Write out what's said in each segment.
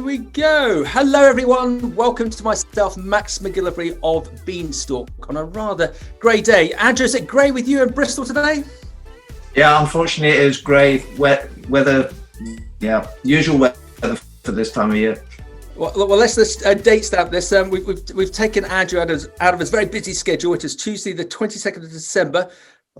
we go. Hello, everyone. Welcome to myself, Max McGillivray of Beanstalk, on a rather grey day. Andrew, is it grey with you in Bristol today? Yeah, unfortunately, it is grey, wet weather. Yeah, usual weather for this time of year. Well, let's date stamp this. We've taken Andrew out of his very busy schedule. It is Tuesday, the 22nd of December.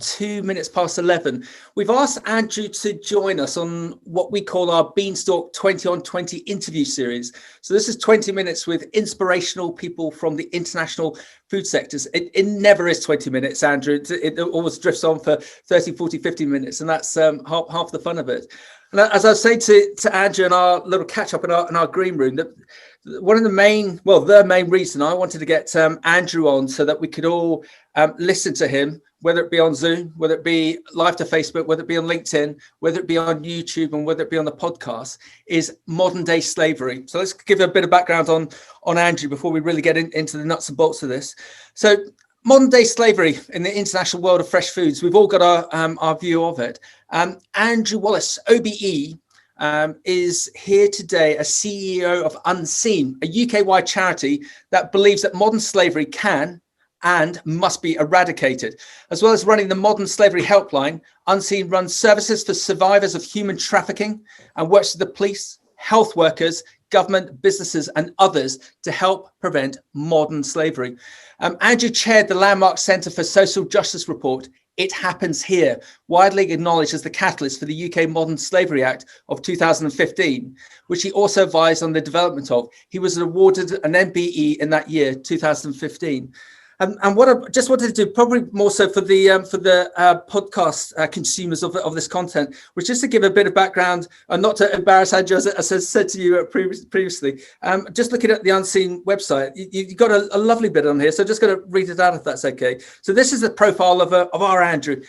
2 minutes past 11. We've asked Andrew to join us on what we call our Beanstalk 20 on 20 interview series. So this is 20 minutes with inspirational people from the international food sectors. It never is 20 minutes, Andrew. It always drifts on for 30, 40, 50 minutes, and that's half the fun of it. And as I was saying to Andrew in our little catch up in our green room, that one of the main reason I wanted to get Andrew on so that we could all listen to him, whether it be on Zoom, whether it be live to Facebook, whether it be on LinkedIn, whether it be on YouTube, and whether it be on the podcast, is modern day slavery. So let's give a bit of background on Andrew before we really get into the nuts and bolts of this. So modern day slavery in the international world of fresh foods, we've all got our view of it. Andrew Wallis, OBE, is here today as CEO of Unseen, a UK-wide charity that believes that modern slavery can and must be eradicated. As well as running the Modern Slavery Helpline, Unseen runs services for survivors of human trafficking and works with the police, health workers, government, businesses, and others to help prevent modern slavery. Andrew chaired the landmark Centre for Social Justice report, It Happens Here, widely acknowledged as the catalyst for the UK Modern Slavery Act of 2015, which he also advised on the development of. He was awarded an MBE in that year, 2015. And what I just wanted to do, probably more so for the podcast consumers of this content, was just to give a bit of background, and not to embarrass Andrew, as I said to you previously. Just looking at the Unseen website, you've got a lovely bit on here, so just going to read it out if that's okay. So this is the profile of our Andrew.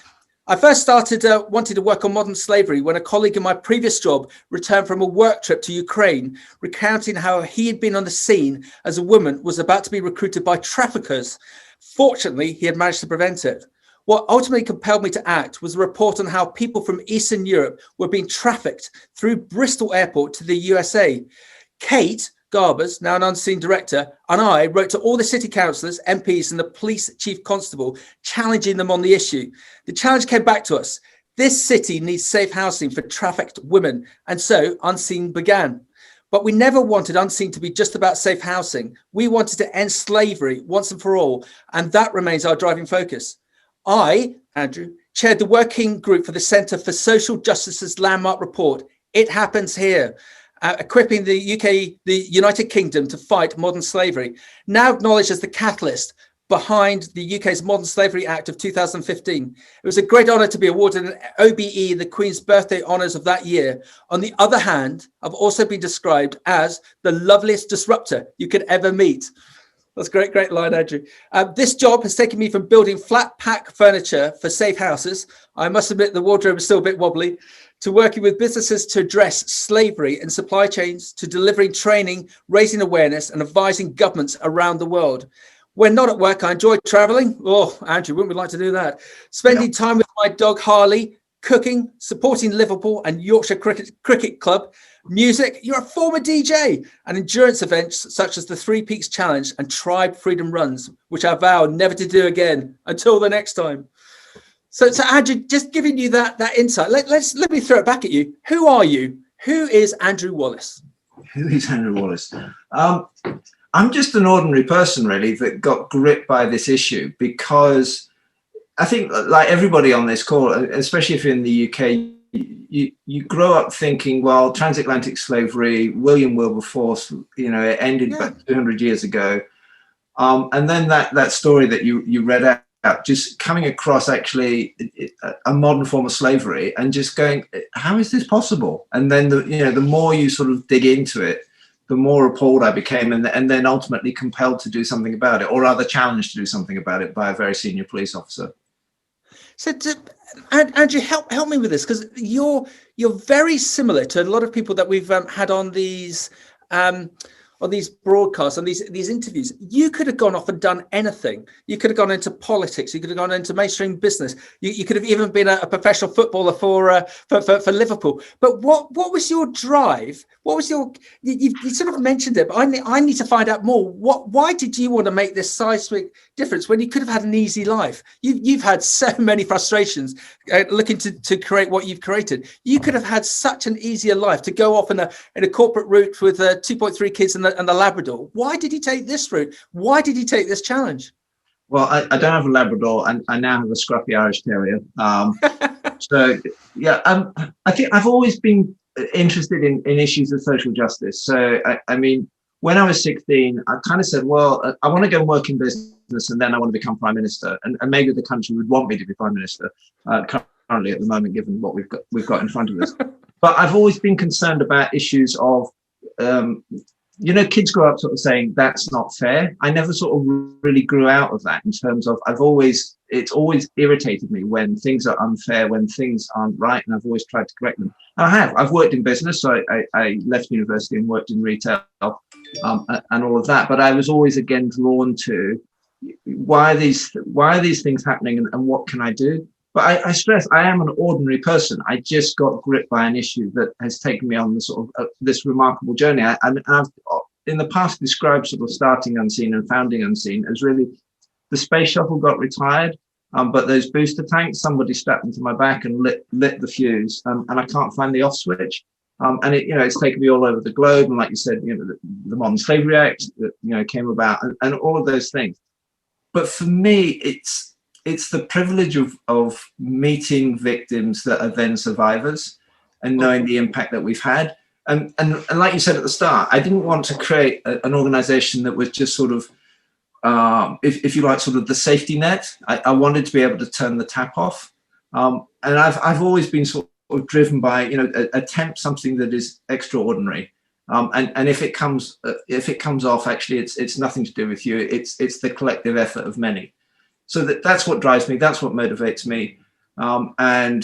I first started wanting to work on modern slavery when a colleague in my previous job returned from a work trip to Ukraine, recounting how he had been on the scene as a woman was about to be recruited by traffickers. Fortunately, he had managed to prevent it. What ultimately compelled me to act was a report on how people from Eastern Europe were being trafficked through Bristol Airport to the USA. Kate Garbers, now an Unseen director, and I wrote to all the city councillors, MPs, and the police chief constable, challenging them on the issue. The challenge came back to us. This city needs safe housing for trafficked women, and so Unseen began. But we never wanted Unseen to be just about safe housing. We wanted to end slavery once and for all, and that remains our driving focus. I, Andrew, chaired the working group for the Centre for Social Justice's landmark report, It Happens Here, equipping the United Kingdom to fight modern slavery, now acknowledged as the catalyst behind the UK's Modern Slavery Act of 2015. It was a great honour to be awarded an OBE in the Queen's birthday honours of that year. On the other hand, I've also been described as the loveliest disruptor you could ever meet. That's a great line, Andrew. This job has taken me from building flat pack furniture for safe houses. I must admit the wardrobe is still a bit wobbly, to working with businesses to address slavery and supply chains, to delivering training, raising awareness, and advising governments around the world. When not at work, I enjoy traveling. Oh, Andrew, wouldn't we like to do that? Spending time with my dog, Harley, cooking, supporting Liverpool and Yorkshire Cricket Club, music, you're a former DJ, and endurance events such as the Three Peaks Challenge and Tribe Freedom Runs, which I vow never to do again until the next time. So Andrew, just giving you that insight, let me throw it back at you. Who are you? Who is Andrew Wallis? Who is Andrew Wallis? I'm just an ordinary person, really, that got gripped by this issue because I think, like everybody on this call, especially if you're in the UK, you grow up thinking, well, transatlantic slavery, William Wilberforce, it ended about 200 years ago. And then that story that you read out, just coming across actually a modern form of slavery and just going, how is this possible? And then the more you sort of dig into it, the more appalled I became, and then ultimately compelled to do something about it, or rather challenged to do something about it by a very senior police officer. So, Andrew, help me with this, because you're very similar to a lot of people that we've had on these these broadcasts, on these interviews, you could have gone off and done anything. You could have gone into politics. You could have gone into mainstream business. You could have even been a professional footballer for Liverpool. But what was your drive? What was your? You sort of mentioned it, but I need to find out more. Why did you want to make this seismic difference when you could have had an easy life? You've had so many frustrations looking to create what you've created. You could have had such an easier life to go off in a corporate route with 2.3 kids and the Labrador. Why did he take this route? Why did he take this challenge? Well, I don't have a Labrador, and I now have a scruffy Irish Terrier. So yeah, I think I've always been interested in issues of social justice. So I mean, when I was 16, I kind of said, well, I want to go and work in business, and then I want to become prime minister, and maybe the country would want me to be prime minister. Currently, at the moment, given what we've got in front of us, but I've always been concerned about issues of, kids grow up sort of saying that's not fair. I never sort of really grew out of that in terms of it's always irritated me when things are unfair, when things aren't right, and I've always tried to correct them. And I've worked in business, so I left university and worked in retail and all of that. But I was always again drawn to why are these things happening, and what can I do? But I stress I am an ordinary person. I just got gripped by an issue that has taken me on the sort of this remarkable journey. I've in the past described sort of starting unseen and founding unseen as really the space shuttle got retired, but those booster tanks, somebody strapped them to my back and lit the fuse, and I can't find the off switch. And it's taken me all over the globe. And like you said, the Modern Slavery Act that came about, and all of those things. But for me, it's the privilege of meeting victims that are then survivors and knowing the impact that we've had. And like you said at the start, I didn't want to create an organization that was just sort of, if you like, sort of the safety net. I wanted to be able to turn the tap off. And I've always been sort of driven by, attempt something that is extraordinary. And if it comes off, actually, it's nothing to do with you. It's the collective effort of many. So that's what drives me. That's what motivates me. And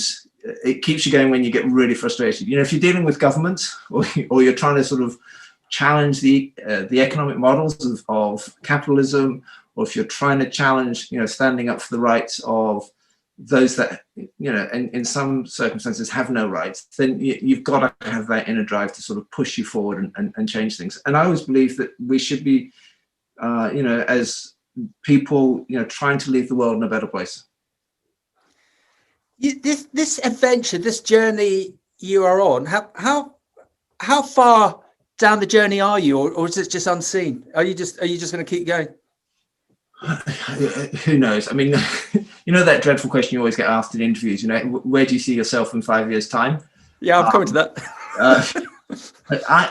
it keeps you going when you get really frustrated. If you're dealing with government or you're trying to sort of challenge the economic models of capitalism, or if you're trying to challenge, standing up for the rights of those that, in some circumstances have no rights, then you've got to have that inner drive to sort of push you forward and change things. And I always believe that we should be, as people, trying to leave the world in a better place. This adventure, this journey you are on, how far down the journey are you, or is it just unseen? Are you just going to keep going? Who knows? I mean, that dreadful question you always get asked in interviews. Where do you see yourself in 5 years' time? Yeah, I'm coming to that.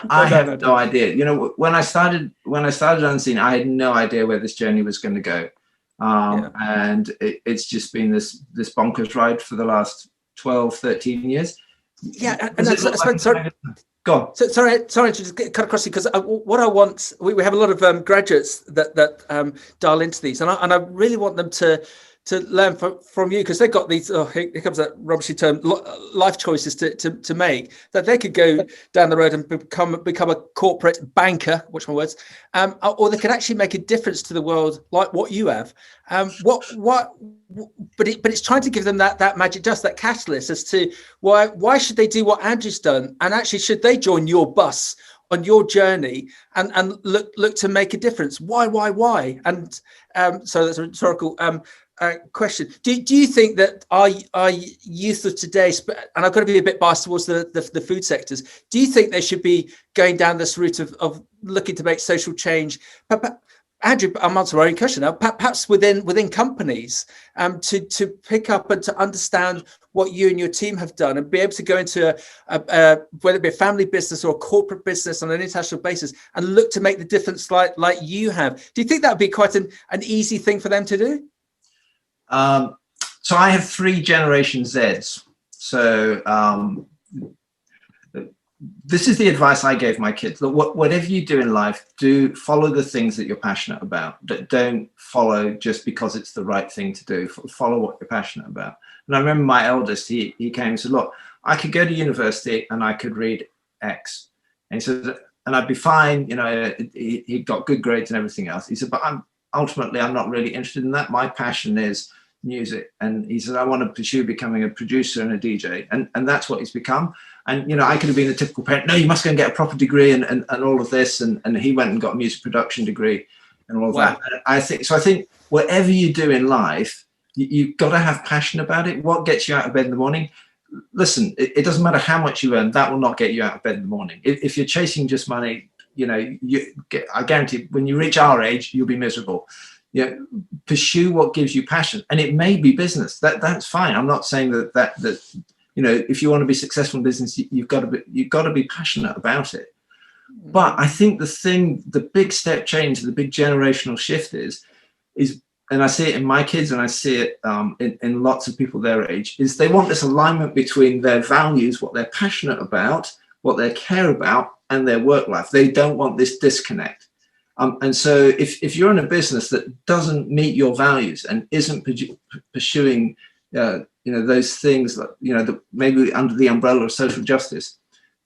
I have no idea. When I started Unseen, I had no idea where this journey was going to go. And it's just been this bonkers ride for the last 12, 13 years. Yeah, and that's sorry. Go on. So, sorry to just cut across you, because what I want, we have a lot of graduates that dial into these, and I really want them to learn from you, because they've got these, here comes that rubbishy term, life choices to make, that they could go down the road and become a corporate banker, watch my words, or they could actually make a difference to the world like what you have. But it's trying to give them that magic dust, that catalyst as to why should they do what Andrew's done, and actually should they join your bus on your journey and look to make a difference? Why? And so that's a rhetorical question. Do you think that our youth of today, and I've got to be a bit biased towards the food sectors, do you think they should be going down this route of looking to make social change? Andrew, I'm answering our own question now. Perhaps within companies, to pick up and to understand what you and your team have done, and be able to go into whether it be a family business or a corporate business on an international basis, and look to make the difference like you have. Do you think that would be quite an easy thing for them to do? So I have 3 Generation Zs. So this is the advice I gave my kids. Look, whatever you do in life, do follow the things that you're passionate about. Don't follow just because it's the right thing to do. Follow what you're passionate about. And I remember my eldest, he came and said, look, I could go to university and I could read X. And he said, I'd be fine. You know, he got good grades and everything else. He said, but ultimately, I'm not really interested in that. My passion is music. And he said, I want to pursue becoming a producer and a DJ. And that's what he's become. And, you know, I could have been a typical parent. No, you must go and get a proper degree and all of this. And he went and got a music production degree and all of that. And I think whatever you do in life, you've got to have passion about it. What gets you out of bed in the morning? Listen, it doesn't matter how much you earn. That will not get you out of bed in the morning. If you're chasing just money, you know, I guarantee when you reach our age, you'll be miserable. You know, pursue what gives you passion, and it may be business. That's fine. I'm not saying that you know, if you want to be successful in business, you've got to be passionate about it. But I think the big step change, the big generational shift is, and I see it in my kids, and I see it in lots of people their age, is they want this alignment between their values, what they're passionate about, what they care about, and their work life. They don't want this disconnect. And so if you're in a business that doesn't meet your values and isn't pursuing, you know, those things that, you know, maybe under the umbrella of social justice,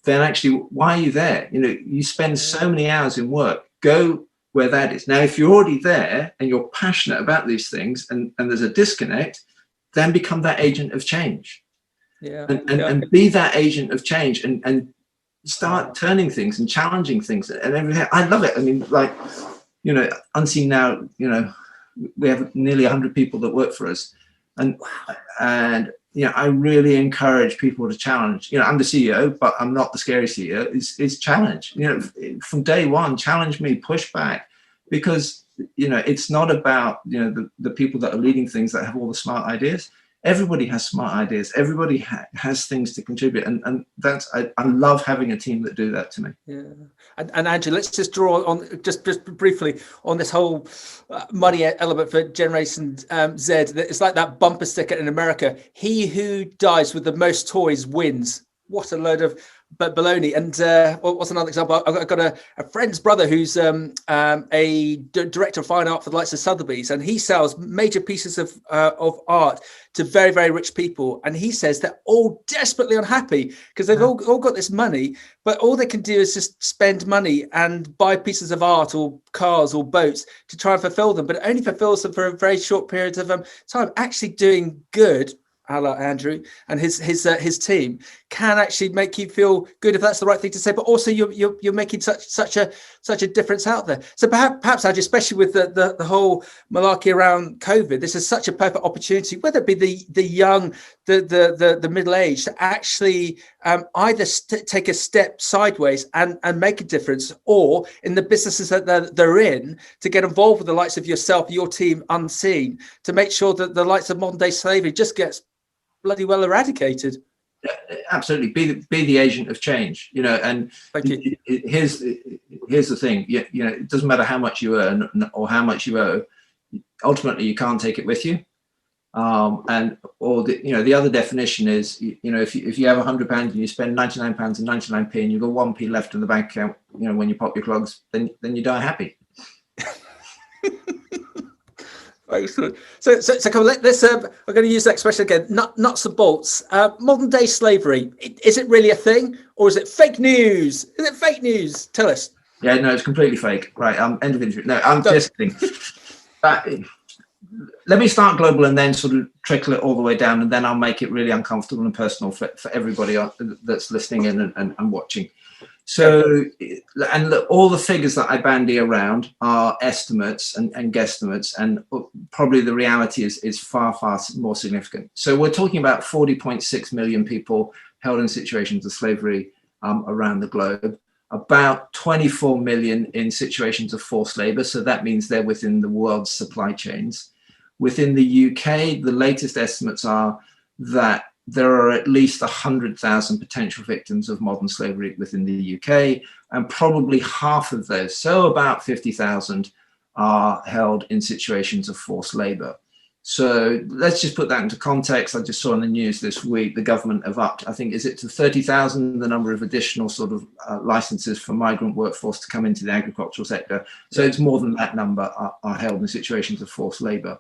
then actually, why are you there? You know, you spend so many hours in work. Go where that is. Now, if you're already there and you're passionate about these things and there's a disconnect, then become that agent of change. And be that agent of change and start turning things and challenging things and everything. I love it. I mean, like, you know, Unseen now, you know, we have nearly 100 people that work for us. And you know, I really encourage people to challenge. You know, I'm the CEO, but I'm not the scary CEO. It's challenge. You know, from day one, challenge me, push back, because, you know, it's not about, you know, the people that are leading things that have all the smart ideas. Everybody has smart ideas. Everybody has things to contribute, and that's I love having a team that do that to me. Yeah, and Andrew, let's just draw on just briefly on this whole money element for Generation Z. It's like that bumper sticker in America: "He who dies with the most toys wins." What a load of baloney. And what's another example? I've got a friend's brother who's a director of fine art for the likes of Sotheby's, and he sells major pieces of art to very, very rich people. And he says they're all desperately unhappy because they've all got this money, but all they can do is just spend money and buy pieces of art or cars or boats to try and fulfill them, but it only fulfills them for a very short period of time. Actually doing good, a la Andrew and his team, can actually make you feel good, if that's the right thing to say, but also you're making such a difference out there. So perhaps Andrew, especially with the whole malarkey around COVID, this is such a perfect opportunity, whether it be the young, the middle-aged, to actually either take a step sideways and make a difference, or in the businesses that they're in, to get involved with the likes of yourself, your team, Unseen, to make sure that the likes of modern day slavery just gets bloody well eradicated. Absolutely, be the agent of change, you know. And here's the thing, you know, it doesn't matter how much you earn or how much you owe. Ultimately, you can't take it with you. The other definition is, you know, if you have £100 and you spend £99 and 99p and you've got 1p left in the bank account, you know, when you pop your clogs, then you die happy. Excellent. So come on, let's I'm going to use that expression again. Nuts and bolts. Modern day slavery. Is it really a thing, or is it fake news? Is it fake news? Tell us. Yeah, no, it's completely fake. Right. End of interview. No, I'm just kidding. Let me start global and then sort of trickle it all the way down, and then I'll make it really uncomfortable and personal for everybody that's listening in and watching. So, and look, all the figures that I bandy around are estimates and guesstimates, and probably the reality is far, far more significant. So we're talking about 40.6 million people held in situations of slavery around the globe, about 24 million in situations of forced labor. So that means they're within the world's supply chains. Within the UK, the latest estimates are that there are at least 100,000 potential victims of modern slavery within the UK, and probably half of those, so about 50,000, are held in situations of forced labor. So let's just put that into context. I just saw in the news this week, the government have upped, I think, is it to 30,000, the number of additional sort of licenses for migrant workforce to come into the agricultural sector. So it's more than that number are held in situations of forced labor.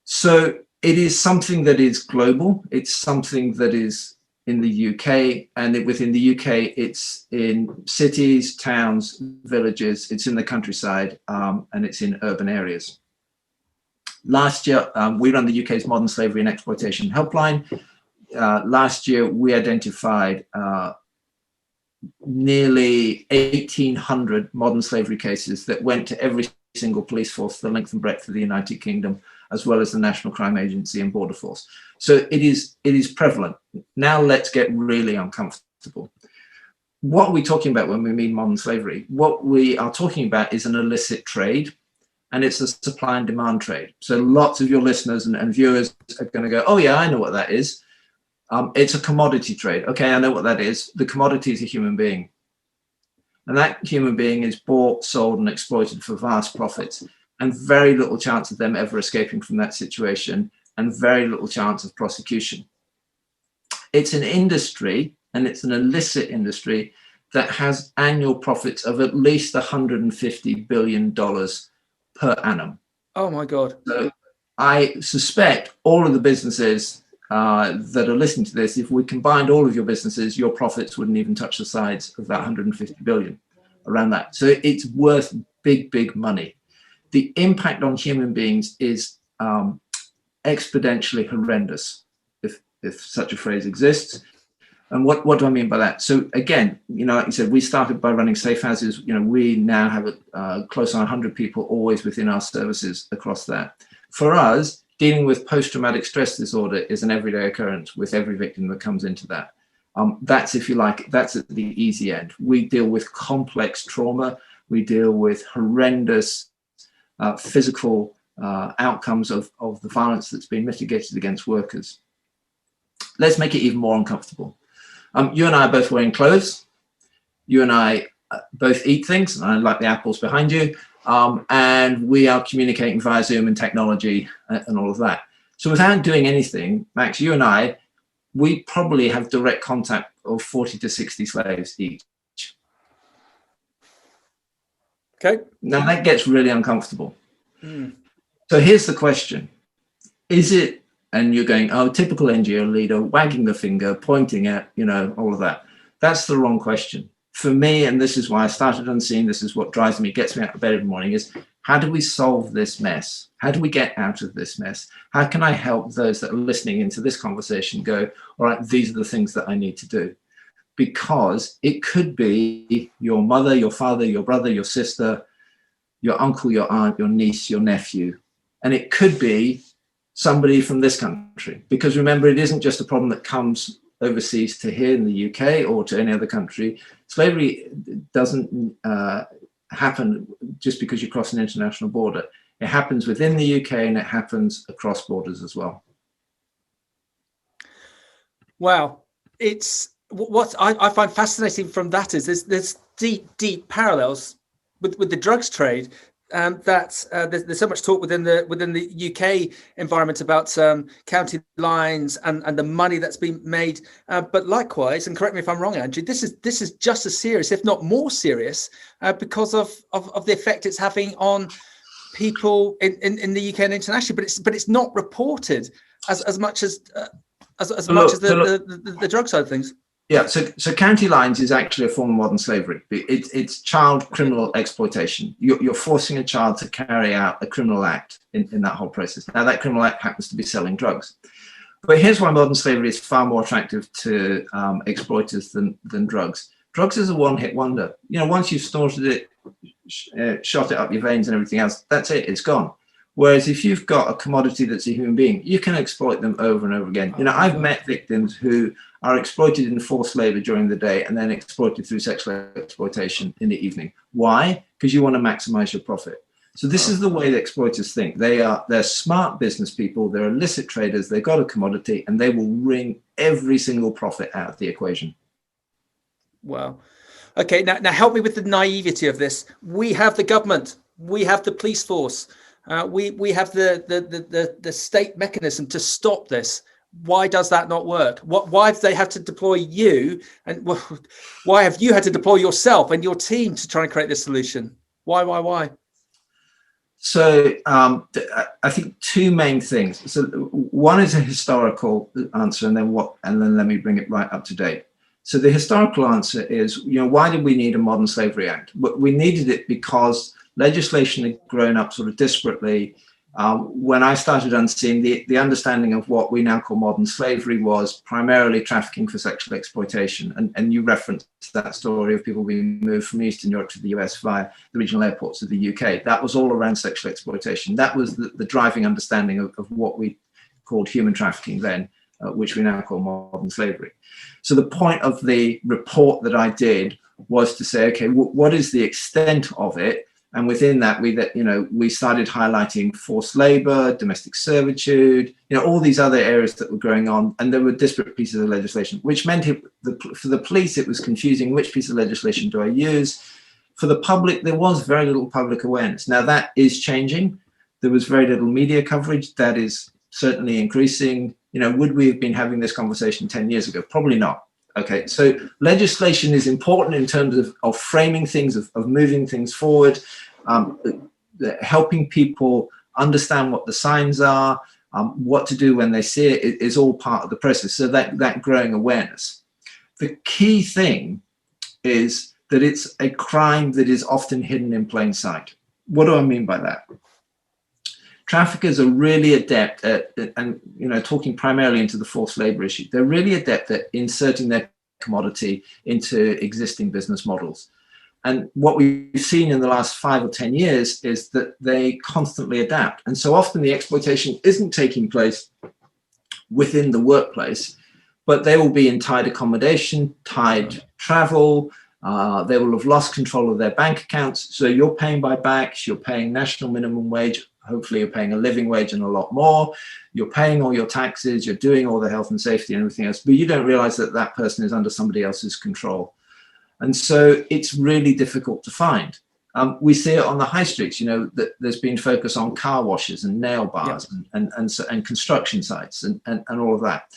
So it is something that is global. It's something that is in the UK, and within the UK, it's in cities, towns, villages, it's in the countryside, and it's in urban areas. Last year, we run the UK's Modern Slavery and Exploitation Helpline. Last year, we identified nearly 1,800 modern slavery cases that went to every single police force the length and breadth of the United Kingdom, as well as the National Crime Agency and Border Force. So it is prevalent. Now let's get really uncomfortable. What are we talking about when we mean modern slavery? What we are talking about is an illicit trade, and it's a supply and demand trade. So lots of your listeners and viewers are going to go, oh yeah, I know what that is. It's a commodity trade. Okay, I know what that is. The commodity is a human being. And that human being is bought, sold, and exploited for vast profits, and very little chance of them ever escaping from that situation, and very little chance of prosecution. It's an industry, and it's an illicit industry, that has annual profits of at least $150 billion per annum. Oh my God. So I suspect all of the businesses that are listening to this, if we combined all of your businesses, your profits wouldn't even touch the sides of that 150 billion, around that. So it's worth big, big money. The impact on human beings is exponentially horrendous, if such a phrase exists. And what do I mean by that? So again, like you said, we started by running safe houses. We now have close on 100 people always within our services across that. For us, dealing with post-traumatic stress disorder is an everyday occurrence with every victim that comes into that. That's, if you like, that's at the easy end. We deal with complex trauma. We deal with horrendous physical outcomes of the violence that's been mitigated against workers. Let's make it even more uncomfortable. You and I are both wearing clothes. You and I both eat things, and I like the apples behind you. And we are communicating via Zoom and technology and all of that. So without doing anything, Max, you and I, we probably have direct contact of 40 to 60 slaves each. Okay. Now that gets really uncomfortable. Mm. So here's the question. Is it, and you're going, oh, typical NGO leader, wagging the finger, pointing at, all of that. That's the wrong question. For me, and this is why I started Unseen, this is what drives me, gets me out of bed every morning, is how do we solve this mess? How do we get out of this mess? How can I help those that are listening into this conversation go, all right, these are the things that I need to do? Because it could be your mother, your father, your brother, your sister, your uncle, your aunt, your niece, your nephew. And it could be somebody from this country. Because remember, it isn't just a problem that comes overseas to here in the UK or to any other country. Slavery doesn't happen just because you cross an international border. It happens within the UK, and it happens across borders as well. Wow. It's what I find fascinating from that is there's deep parallels with the drugs trade. There's so much talk within the UK environment about county lines and the money that's been made, but likewise, and correct me if I'm wrong, Andrew, this is just as serious, if not more serious, because of the effect it's having on people in the UK and internationally. But it's not reported as much as the drug side of things. Yeah, so county lines is actually a form of modern slavery. It's child criminal exploitation. You're forcing a child to carry out a criminal act in that whole process. Now, that criminal act happens to be selling drugs. But here's why modern slavery is far more attractive to exploiters than drugs. Drugs is a one-hit wonder. Once you've snorted it, shot it up your veins and everything else, that's it, it's gone. Whereas if you've got a commodity that's a human being, you can exploit them over and over again. I've met victims who are exploited in forced labor during the day and then exploited through sexual exploitation in the evening. Why? Because you want to maximize your profit. So this is the way the exploiters think. They're smart business people, they're illicit traders, they've got a commodity, and they will wring every single profit out of the equation. Wow. Okay, now help me with the naivety of this. We have the government, we have the police force. We have the state mechanism to stop this. Why does that not work? Why have they had to deploy you, and why have you had to deploy yourself and your team to try and create this solution? Why? So I think two main things. So one is a historical answer, and then let me bring it right up to date. So the historical answer is, why did we need a Modern Slavery Act? We needed it because legislation had grown up sort of disparately. When I started Unseen, the understanding of what we now call modern slavery was primarily trafficking for sexual exploitation. And you referenced that story of people being moved from Eastern Europe to the US via the regional airports of the UK. That was all around sexual exploitation. That was the driving understanding of what we called human trafficking then, which we now call modern slavery. So the point of the report that I did was to say, okay, what is the extent of it? And within that, we started highlighting forced labor, domestic servitude, all these other areas that were going on. And there were disparate pieces of legislation, which meant for the police, it was confusing. Which piece of legislation do I use? For the public, there was very little public awareness. Now that is changing. There was very little media coverage. That is certainly increasing. Would we have been having this conversation 10 years ago? Probably not. Okay, so legislation is important in terms of framing things, of moving things forward, helping people understand what the signs are, what to do when they see it is all part of the process. So that growing awareness. The key thing is that it's a crime that is often hidden in plain sight. What do I mean by that? Traffickers are really adept at, and talking primarily into the forced labor issue, they're really adept at inserting their commodity into existing business models. And what we've seen in the last 5 or 10 years is that they constantly adapt. And so often the exploitation isn't taking place within the workplace, but they will be in tied accommodation, tied travel. They will have lost control of their bank accounts. So you're paying by backs, you're paying national minimum wage. Hopefully you're paying a living wage and a lot more. You're paying all your taxes, you're doing all the health and safety and everything else, but you don't realize that that person is under somebody else's control. And so it's really difficult to find. We see it on the high streets, that there's been focus on car washes and nail bars, yeah, and construction sites and all of that.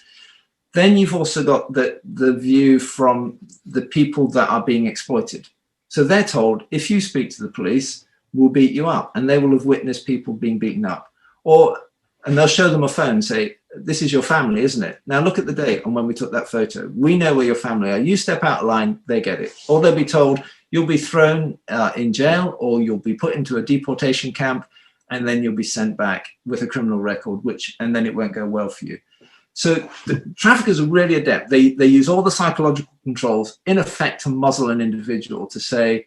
Then you've also got the view from the people that are being exploited. So they're told, if you speak to the police, we'll beat you up, and they will have witnessed people being beaten up. And they'll show them a phone and say, this is your family, isn't it? Now look at the date on when we took that photo. We know where your family are. You step out of line, they get it. Or they'll be told, you'll be thrown in jail, or you'll be put into a deportation camp, and then you'll be sent back with a criminal record, and then it won't go well for you. So the traffickers are really adept. They use all the psychological controls, in effect, to muzzle an individual to say,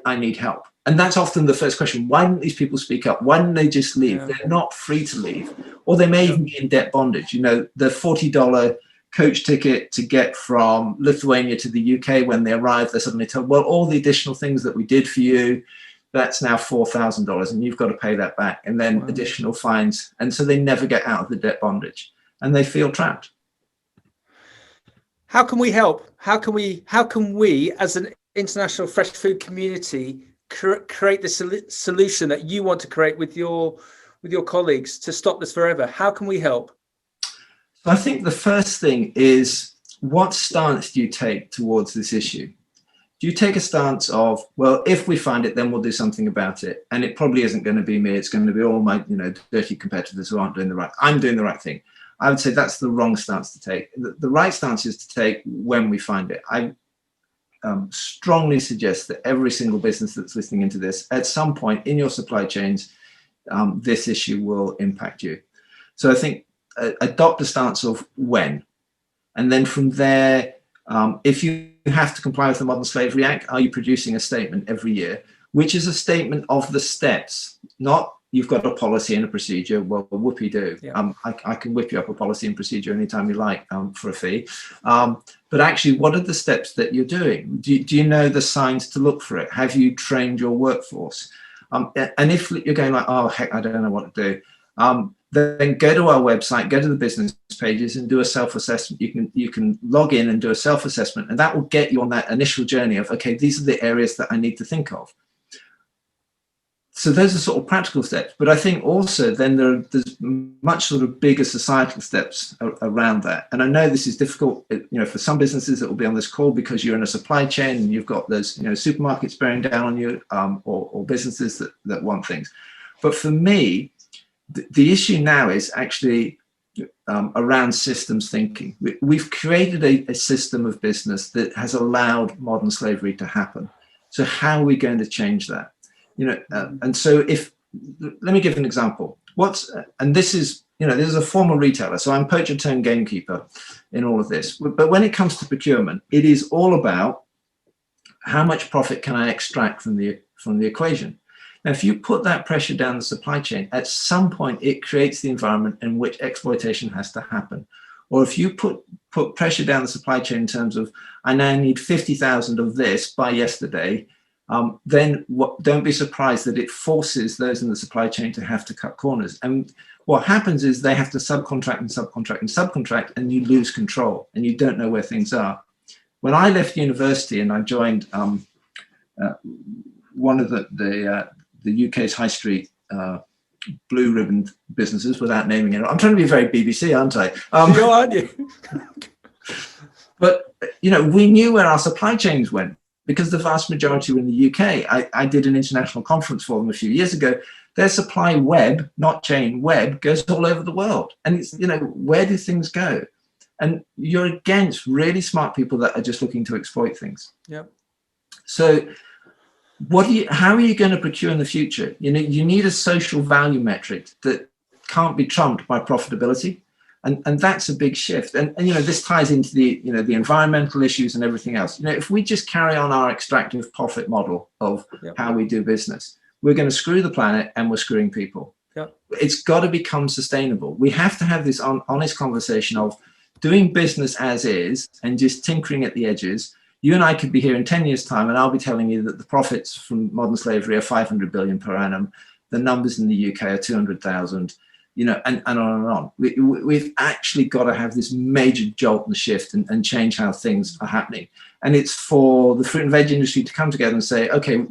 I need help. And that's often the first question. Why didn't these people speak up? Why didn't they just leave? Yeah. They're not free to leave. Or they may even be in debt bondage. The $40 coach ticket to get from Lithuania to the UK, when they arrive, they're suddenly told, well, all the additional things that we did for you, that's now $4,000 and you've got to pay that back. And then additional fines. And so they never get out of the debt bondage and they feel trapped. How can we help? How can we as an international fresh food community create the solution that you want to create with your colleagues to stop this forever? How can we help? I think the first thing is, what stance do you take towards this issue? Do you take a stance of, well, if we find it, then we'll do something about it, and it probably isn't going to be me, it's going to be all my dirty competitors who aren't doing the right, I'm doing the right thing? I would say that's the wrong stance to take. The right stance is to take when we find it. I strongly suggest that every single business that's listening into this, at some point in your supply chains, this issue will impact you. So I think adopt a stance of when, and then from there, if you have to comply with the Modern Slavery Act, are you producing a statement every year, which is a statement of the steps, not you've got a policy and a procedure, well, whoopee-doo. Yeah. I can whip you up a policy and procedure anytime you like for a fee. But actually, what are the steps that you're doing? Do you know the signs to look for it? Have you trained your workforce? And if you're going like, oh, heck, I don't know what to do, then go to our website, go to the business pages and do a self-assessment. You can log in and do a self-assessment, and that will get you on that initial journey of, okay, these are the areas that I need to think of. So those are sort of practical steps, but I think also then there's much sort of bigger societal steps around that. And I know this is difficult, for some businesses that will be on this call because you're in a supply chain and you've got those, supermarkets bearing down on you, or businesses that want things. But for me, the issue now is actually around systems thinking. We've created a system of business that has allowed modern slavery to happen. So how are we going to change that? And so let me give an example. And this is a former retailer, so I'm poacher turned gamekeeper in all of this. But when it comes to procurement, it is all about how much profit can I extract from the equation. Now, if you put that pressure down the supply chain, at some point it creates the environment in which exploitation has to happen. Or if you put pressure down the supply chain in terms of, I now need 50,000 of this by yesterday, then don't be surprised that it forces those in the supply chain to have to cut corners. And what happens is they have to subcontract and subcontract and subcontract, and you lose control and you don't know where things are. When I left university and I joined one of the UK's high street blue ribbon businesses, without naming it. I'm trying to be very BBC, aren't I? Aren't you? But we knew where our supply chains went because the vast majority were in the UK. I did an international conference for them a few years ago. Their supply web, not chain, web, goes all over the world. And it's, where do things go? And you're against really smart people that are just looking to exploit things. Yeah. So how are you going to procure in the future? You need a social value metric that can't be trumped by profitability. And that's a big shift. And this ties into the environmental issues and everything else. If we just carry on our extractive profit model of how we do business, we're going to screw the planet and we're screwing people. Yeah. It's got to become sustainable. We have to have this honest conversation of doing business as is and just tinkering at the edges. You and I could be here in 10 years' time, and I'll be telling you that the profits from modern slavery are 500 billion per annum. The numbers in the UK are 200,000, and on and on. We've actually got to have this major jolt and shift and change how things are happening. And it's for the fruit and veg industry to come together and say, okay,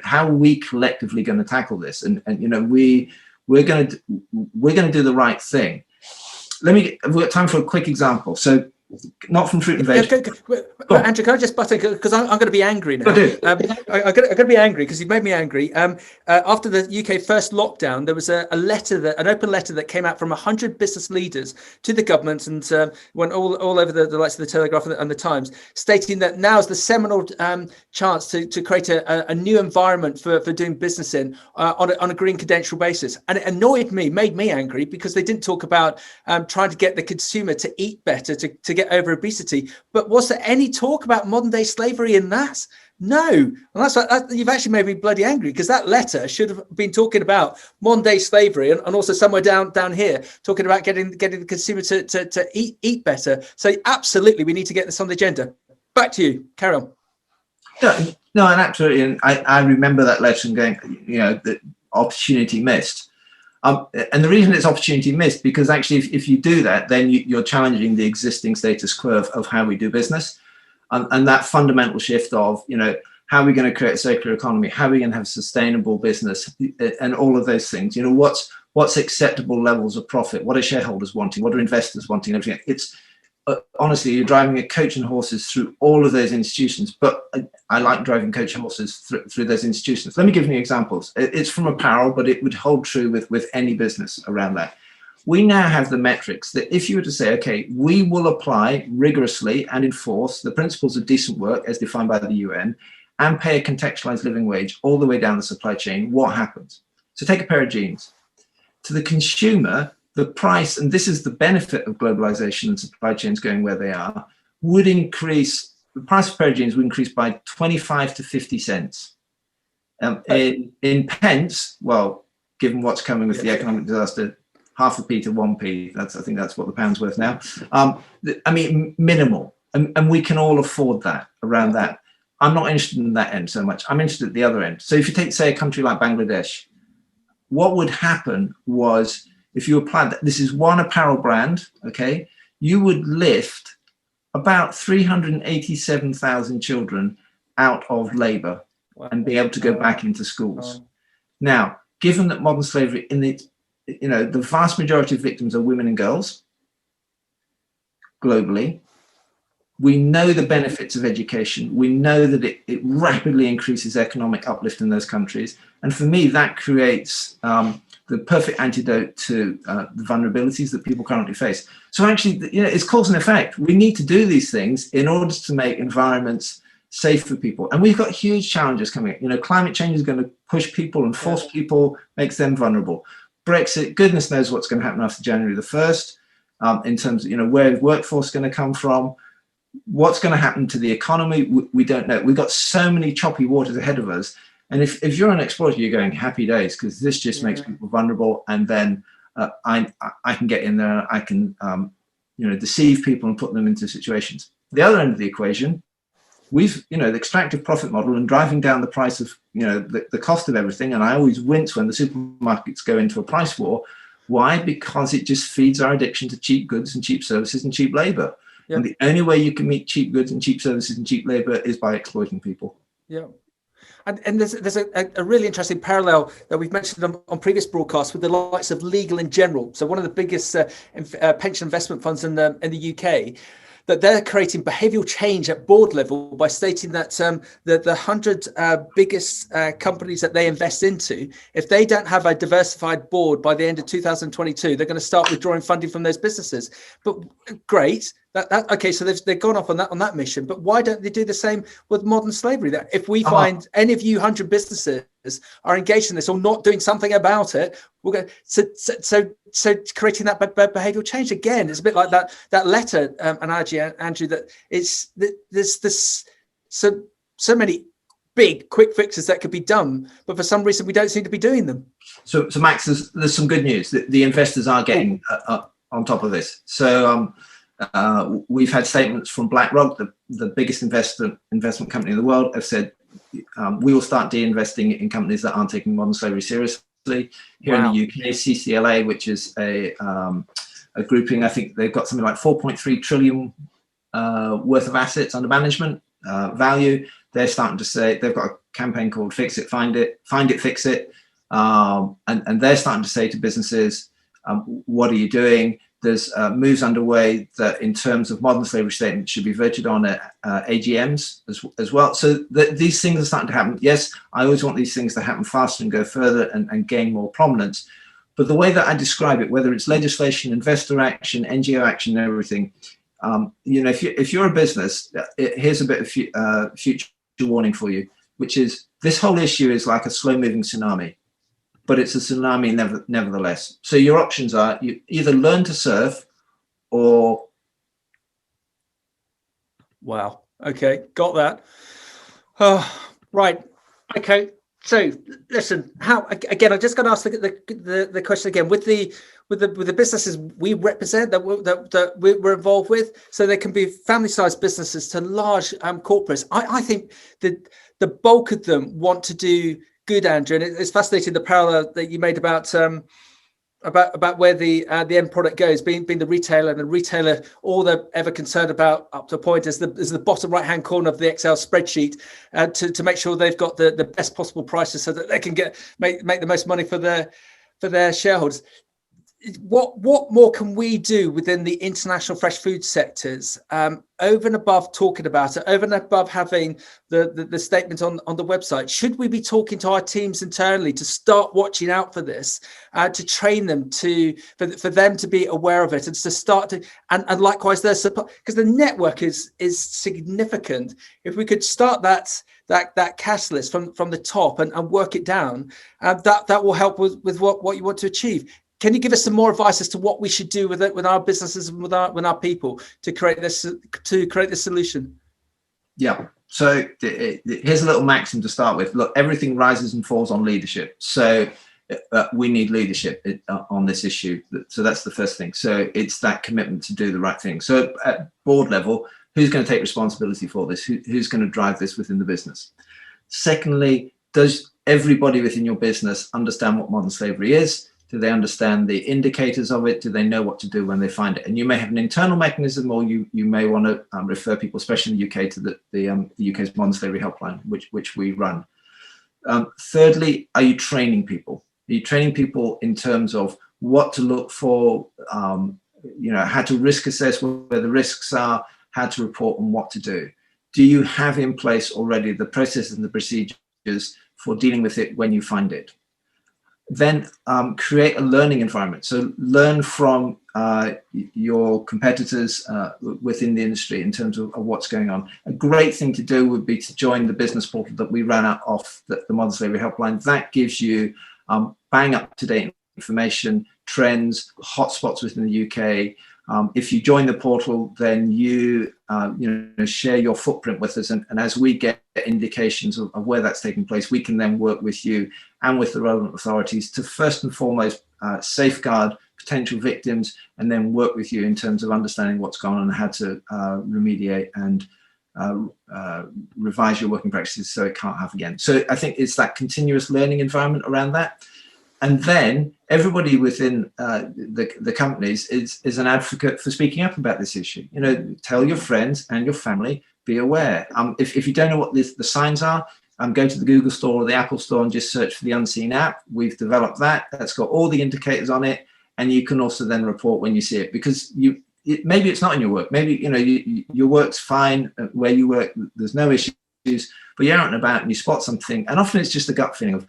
how are we collectively going to tackle this? And we're going to do the right thing. We've got time for a quick example. So, not from fruit and veg. Andrew, can I just butt in, because I'm going to be angry now. I'm going to be angry because you've made me angry. After the UK first lockdown, there was an open letter that came out from 100 business leaders to the government, and went all over the likes of the Telegraph and the Times, stating that now is the seminal chance to create a new environment for doing business in on a green credential basis. And it made me angry, because they didn't talk about trying to get the consumer to eat better, to get over obesity. But was there any talk about modern day slavery in that? No. And that's you've actually made me bloody angry, because that letter should have been talking about modern day slavery, and also somewhere down here talking about getting the consumer to eat better. So absolutely, we need to get this on the agenda. Back to you. Carry on. No, and absolutely. And I remember that letter and going, the opportunity missed. And the reason it's opportunity missed, because actually, if you do that, then you're challenging the existing status quo of how we do business, and that fundamental shift of, how are we going to create a circular economy? How are we going to have sustainable business, and all of those things? What's acceptable levels of profit? What are shareholders wanting? What are investors wanting? Everything. It's honestly, you're driving a coach and horses through all of those institutions. But I like driving coach and horses through those institutions. Let me give you examples. It's from apparel, but it would hold true with any business around that. We now have the metrics that if you were to say, okay, we will apply rigorously and enforce the principles of decent work as defined by the UN, and pay a contextualized living wage all the way down the supply chain, what happens? So take a pair of jeans. To the consumer, the price, and this is the benefit of globalization and supply chains going where they are, would increase. The price of a pair of jeans would increase by 25 to 50 cents. In pence, well, given what's coming with the economic disaster, half a p to 1p. I think that's what the pound's worth now. Minimal, and we can all afford that around that. I'm not interested in that end so much. I'm interested at the other end. So if you take, say, a country like Bangladesh, what would happen was, if you applied that, this is one apparel brand, okay, you would lift about 387,000 children out of labor and be able to go back into schools. Now, given that modern slavery, the vast majority of victims are women and girls globally, We know the benefits of education. We know that it rapidly increases economic uplift in those countries. And for me, that creates the perfect antidote to the vulnerabilities that people currently face. So actually, it's cause and effect. We need to do these things in order to make environments safe for people. And we've got huge challenges coming. Climate change is going to push people and force people, makes them vulnerable. Brexit, goodness knows what's going to happen after January the 1st in terms of, where the workforce is going to come from. What's going to happen to the economy? We don't know. We've got so many choppy waters ahead of us. And if you're an exploiter, you're going happy days, because this just makes people vulnerable. And then I can get in there. I can deceive people and put them into situations. The other end of the equation, we've the extractive profit model and driving down the price of the cost of everything. And I always wince when the supermarkets go into a price war. Why? Because it just feeds our addiction to cheap goods and cheap services and cheap labor. Yep. And the only way you can meet cheap goods and cheap services and cheap labor is by exploiting people. Yeah. And there's a really interesting parallel that we've mentioned on previous broadcasts with the likes of Legal in General. So one of the biggest pension investment funds in the UK, that they're creating behavioural change at board level by stating that the 100 biggest companies that they invest into, if they don't have a diversified board by the end of 2022, they're going to start withdrawing funding from those businesses. But great. Okay, so they've gone off on that mission, but why don't they do the same with modern slavery? That if we find any of you 100 businesses are engaged in this or not doing something about it, we're going so creating that behavioural change again. It's a bit like that letter analogy, Andrew. That there's this so many big quick fixes that could be done, but for some reason we don't seem to be doing them. So Max, there's some good news. The investors are getting on top of this. So. We've had statements from BlackRock, the biggest investment company in the world, have said we will start de-investing in companies that aren't taking modern slavery seriously. Here in the UK, CCLA, which is a grouping, I think they've got something like 4.3 trillion worth of assets under management value. They're starting to say, they've got a campaign called Fix It, Find It, Fix It. And they're starting to say to businesses, what are you doing? There's moves underway that in terms of modern slavery statements should be voted on at AGMs as well. So these things are starting to happen. Yes, I always want these things to happen faster and go further and gain more prominence. But the way that I describe it, whether it's legislation, investor action, NGO action, and everything, if you're a business, here's a bit of future warning for you, which is this whole issue is like a slow-moving tsunami. But it's a tsunami nevertheless. So your options are you either learn to surf or. Wow. Okay. Got that. Right. Okay. So listen, how, again, I just got to ask the question again with the businesses we represent that we're involved with. So there can be family-sized businesses to large corporates. I think that the bulk of them want to do good, Andrew, and it's fascinating the parallel that you made about where the end product goes, being the retailer, and the retailer, all they're ever concerned about up to a point is the bottom right hand corner of the Excel spreadsheet to make sure they've got the best possible prices so that they can make the most money for their shareholders. What more can we do within the international fresh food sectors over and above talking about it, over and above having the statement on the website? Should we be talking to our teams internally to start watching out for this, to train them for them to be aware of it and to start to and likewise their support, because the network is significant. If we could start that cash list from the top and work it down, that will help with what you want to achieve. Can you give us some more advice as to what we should do with our businesses and with our people to create this solution? Yeah. So here's a little maxim to start with. Look, everything rises and falls on leadership. So we need leadership on this issue. So that's the first thing. So it's that commitment to do the right thing. So at board level, who's going to take responsibility for this? Who's going to drive this within the business? Secondly, does everybody within your business understand what modern slavery is? Do they understand the indicators of it? Do they know what to do when they find it? And you may have an internal mechanism, or you may want to refer people, especially in the UK, to the UK's Modern Slavery Helpline, which we run. Thirdly, are you training people? Are you training people in terms of what to look for, how to risk assess where the risks are, how to report and what to do? Do you have in place already the processes and the procedures for dealing with it when you find it? Then create a learning environment. So learn from your competitors within the industry in terms of what's going on. A great thing to do would be to join the business portal that we ran out off the Modern Slavery Helpline. That gives you bang up-to-date information, trends, hotspots within the UK. If you join the portal, then you share your footprint with us, and as we get indications of where that's taking place, we can then work with you and with the relevant authorities to first and foremost safeguard potential victims, and then work with you in terms of understanding what's going on and how to remediate and revise your working practices so it can't happen again. So I think it's that continuous learning environment around that. And then everybody within the companies is an advocate for speaking up about this issue. Tell your friends and your family, be aware. If you don't know what the signs are, go to the Google store or the Apple store and just search for the Unseen app. We've developed that. That's got all the indicators on it. And you can also then report when you see it, because maybe it's not in your work. Maybe, your work's fine where you work. There's no issues, but you're out and about and you spot something. And often it's just a gut feeling of,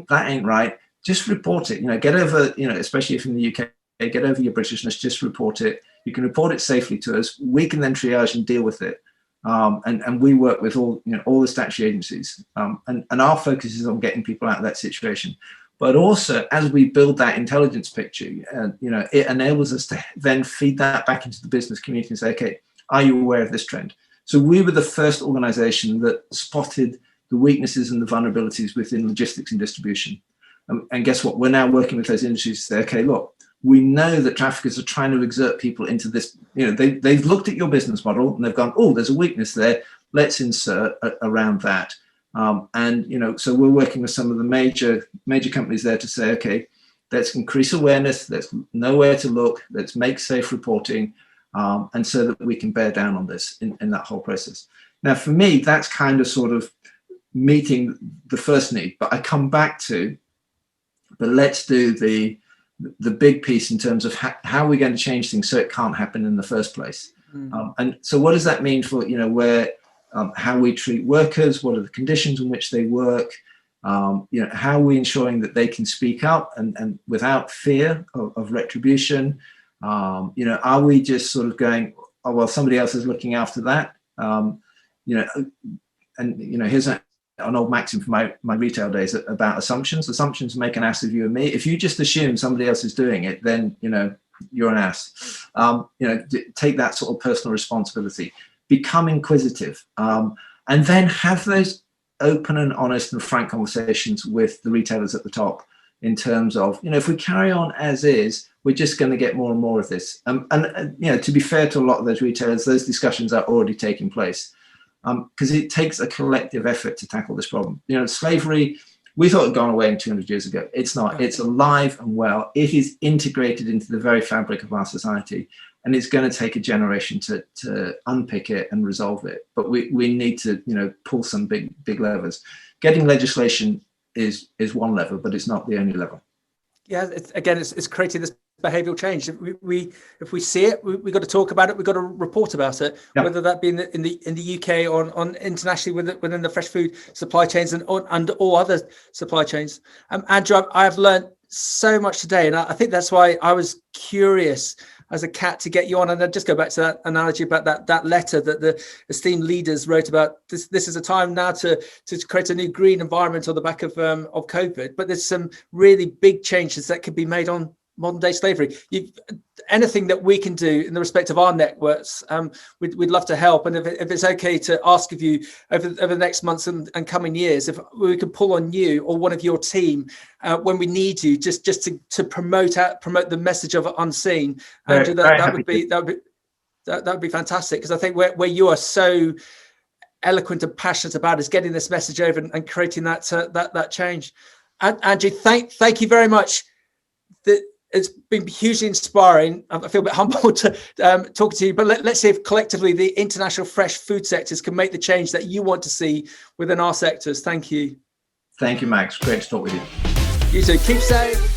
that ain't right. Just report it, get over, especially if in the UK, get over your Britishness, just report it. You can report it safely to us. We can then triage and deal with it. And we work with all the statutory agencies. And our focus is on getting people out of that situation. But also, as we build that intelligence picture, it enables us to then feed that back into the business community and say, okay, are you aware of this trend? So we were the first organization that spotted the weaknesses and the vulnerabilities within logistics and distribution. And guess what? We're now working with those industries to say, okay, look, we know that traffickers are trying to exert people into this. They've looked at your business model and they've gone, oh, there's a weakness there. Let's insert around that. So we're working with some of the major companies there to say, okay, let's increase awareness. Let's know where to look. Let's make safe reporting, and so that we can bear down on this in that whole process. Now, for me, that's kind of sort of meeting the first need, but I come back to, but let's do the big piece in terms of how we're going to change things so it can't happen in the first place. And so what does that mean for, how we treat workers? What are the conditions in which they work? How are we ensuring that they can speak up and without fear of retribution? Are we just sort of going, oh, well, somebody else is looking after that? Here's an old maxim from my retail days about assumptions. Assumptions make an ass of you and me. If you just assume somebody else is doing it, then, you're an ass. Take that sort of personal responsibility. Become inquisitive, and then have those open and honest and frank conversations with the retailers at the top in terms of, if we carry on as is, we're just going to get more and more of this. To be fair to a lot of those retailers, those discussions are already taking place, because it takes a collective effort to tackle this problem. Slavery, we thought it had gone away 200 years ago. It's not. It's alive and well. It is integrated into the very fabric of our society. And it's going to take a generation to unpick it and resolve it. But we need to, pull some big levers. Getting legislation is one lever, but it's not the only lever. Yeah, it's creating this behavioural change. If we see it, we got to talk about it. We've got to report about it, whether that be in the UK or on internationally within the fresh food supply chains and all other supply chains. Andrew, I have learned so much today, and I think that's why I was curious as a cat to get you on. And I'd just go back to that analogy about that letter that the esteemed leaders wrote about. This is a time now to create a new green environment on the back of COVID. But there's some really big changes that could be made on modern day slavery. Anything that we can do in the respect of our networks, we'd love to help. And if it's okay to ask of you over the next months and coming years, if we could pull on you or one of your team when we need you, just to promote the message of Unseen, Andrew, that would be fantastic, because I think where you are so eloquent and passionate about is getting this message over and creating that change. And Andrew, thank you very much. It's been hugely inspiring. I feel a bit humbled to talk to you, but let's see if collectively the international fresh food sectors can make the change that you want to see within our sectors. Thank you. Thank you, Max. Great to talk with you. You too. Keep safe.